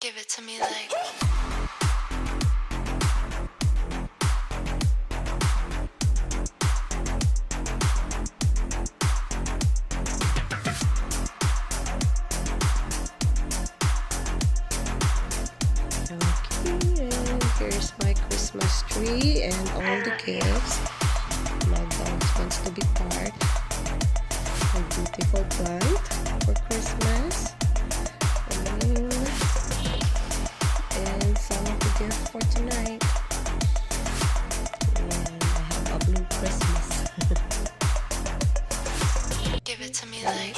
Give it to me like. Okay, and here's my Christmas tree and all the gifts. My dog wants to be part. A beautiful plant for Christmas. And some of the gifts for tonight. And I have a blue Christmas. Give it to me like.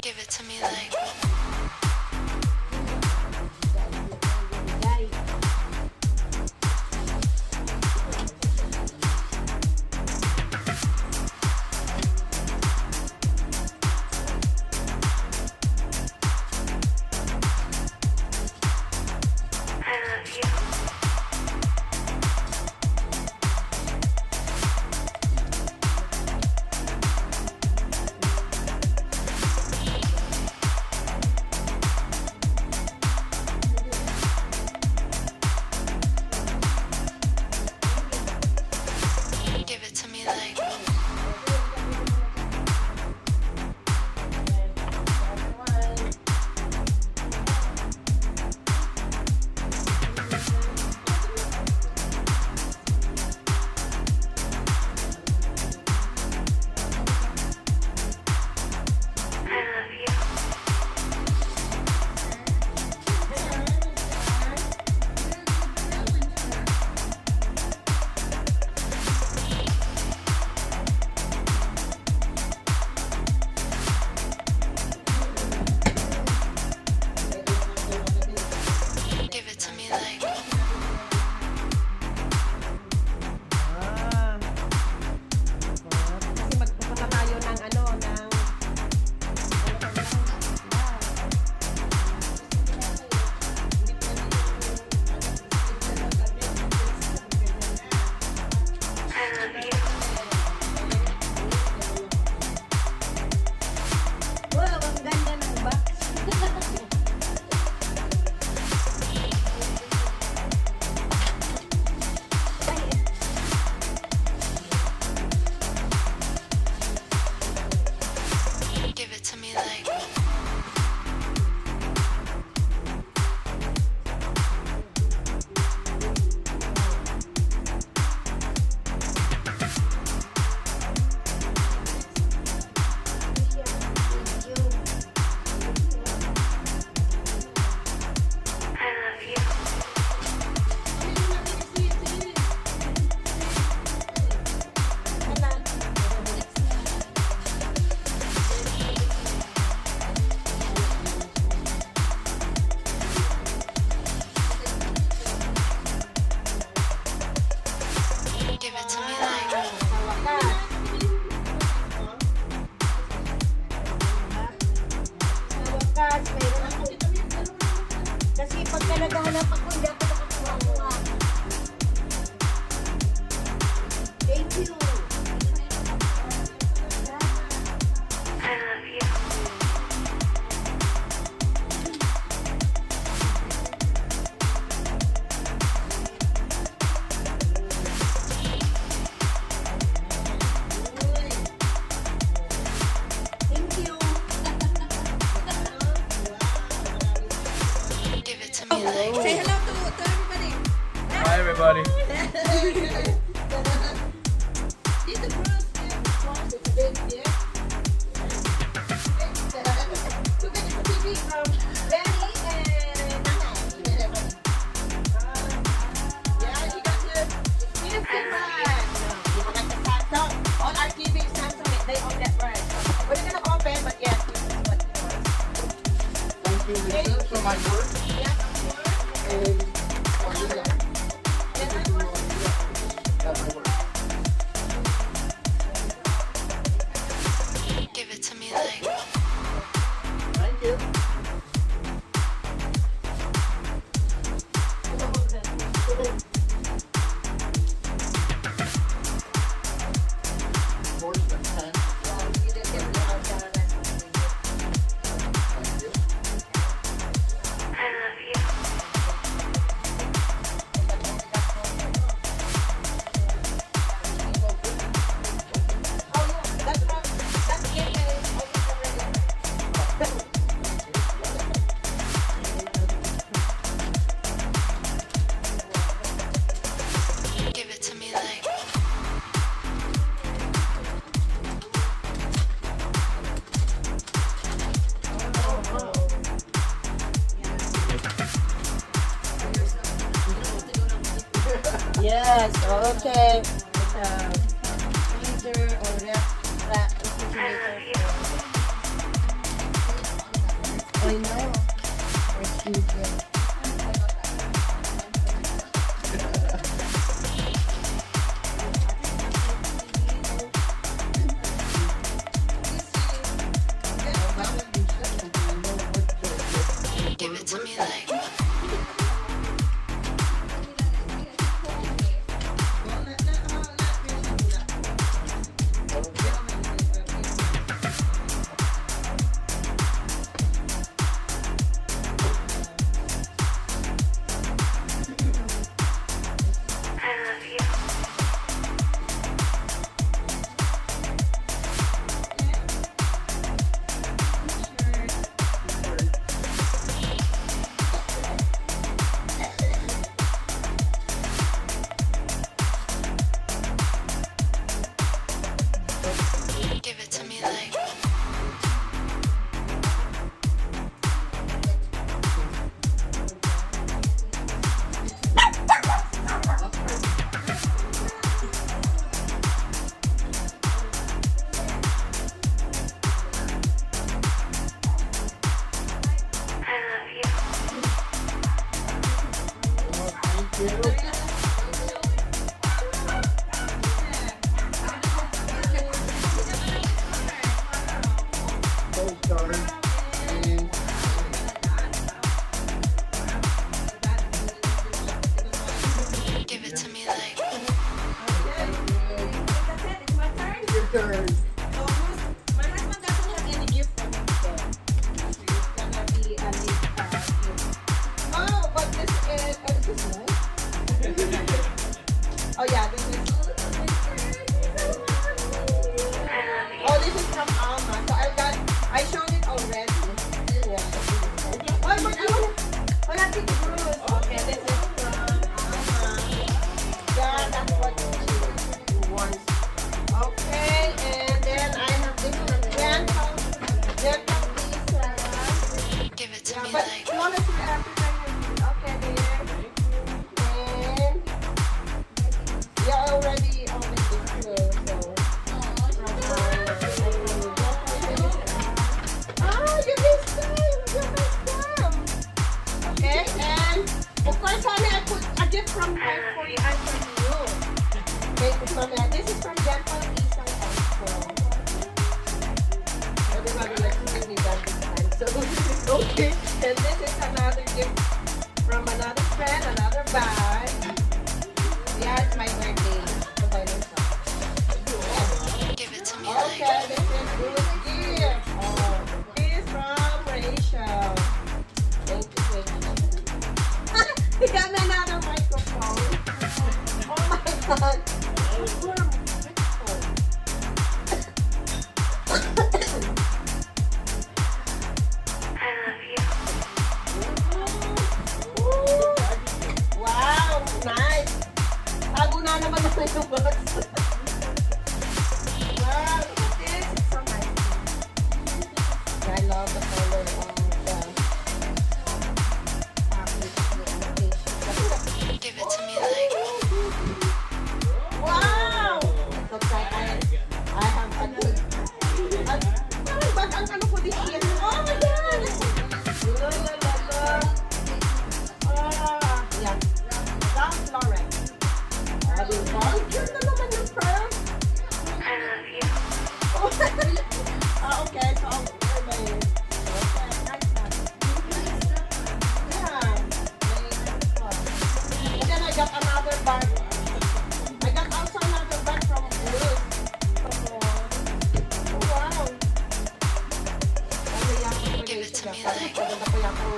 Give it to me like. I love you. Give it to me like. I love you. Give it to me like. Kasi magpupunta tayo ng ano, ng I love you. wow, ang ganda ng box. Give it to me like. I love you. Give it to me like. Sa wakas, mayroon ako. Kasi pagka naghahanap ako, hindi ako nakakuha. Thank you. I love you. Thank you. Give it to me like. Say hello to everybody. Hi everybody. Dito Bruce. It's a big deal. So ganito TV from Benny and Nanay. Yeah, you got the music man. You got the song. All Yes, okay. It's a freezer or refrigerator. I know. It's easier. Give it to me like. I love you. Give it to me like. I love you. Give it to me like. Your turn. My husband doesn't have any gift for me today. It's gonna be a gift. Oh, but this is nice. Oh yeah, this is. I love you. Oh, this is from Alma. So I showed it already. Yeah. Oh, but wala Tito Bruce. Okay, this is from Alma. Yeah, that's what she wants. Okay, and then I have this from Gentle Lisa. Give it to Yeah, me but like. flawless with everything. Okay, there. And yeah, already this here, so. Ah, you missed them. You missed them. Okay, and of course, honey, I put a gift from her for you and from you. Okay, this is from Gentle Lisa also. Everybody likes to me that this time, so okay. And this is another gift from another friend, another bag. Yeah, it's my birthday. So by myself. Give it to me like. Okay, this is good gift. Oh, this is from Rachel. Thank you, Rachel. He got me another microphone. Oh my god. I love you. Wow, nice. Tago na naman ako yung box. Wow, look at this. It's so nice. I love the color of the package. Give it to me like. Wow! It looks like I have a good... Parang bag ang ano ko this year. Oh my God! La la la la. Ah, yeah. Ralph Lauren. Sabi ko, ang cute na naman yung pearl. I love you. Okay. So, okay, nice na. Yeah. And then I got another bag. I got also another bag from Bruce. Oh, wow. Give it to me like. Maganda pa yan ako.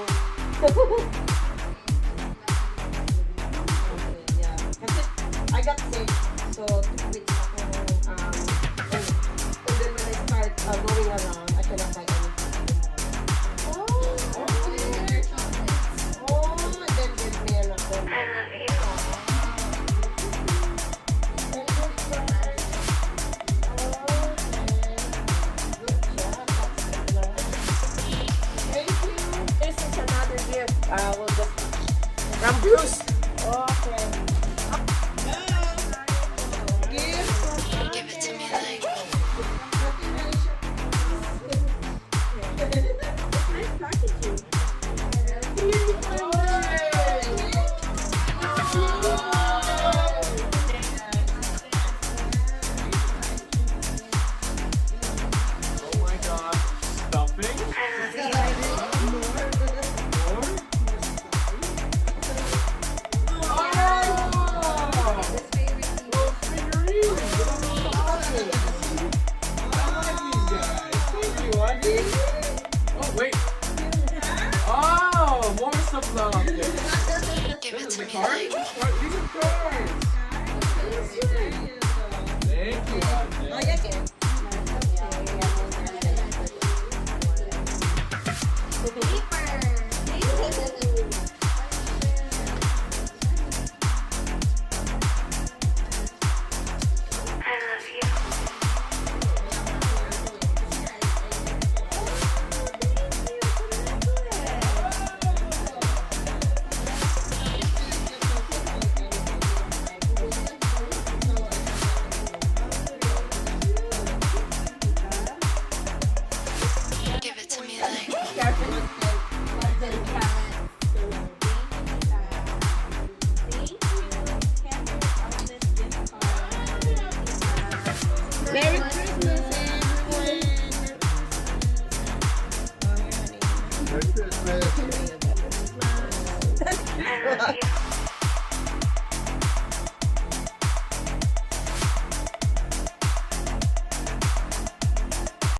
Yeah. Kasi I got sick. So, 2 weeks ako. And then when I start going around, I cannot buy anything. Oh, okay. Oh, and then give me another. I love you. This is another gift. We'll just from Bruce. Okay. the car? Why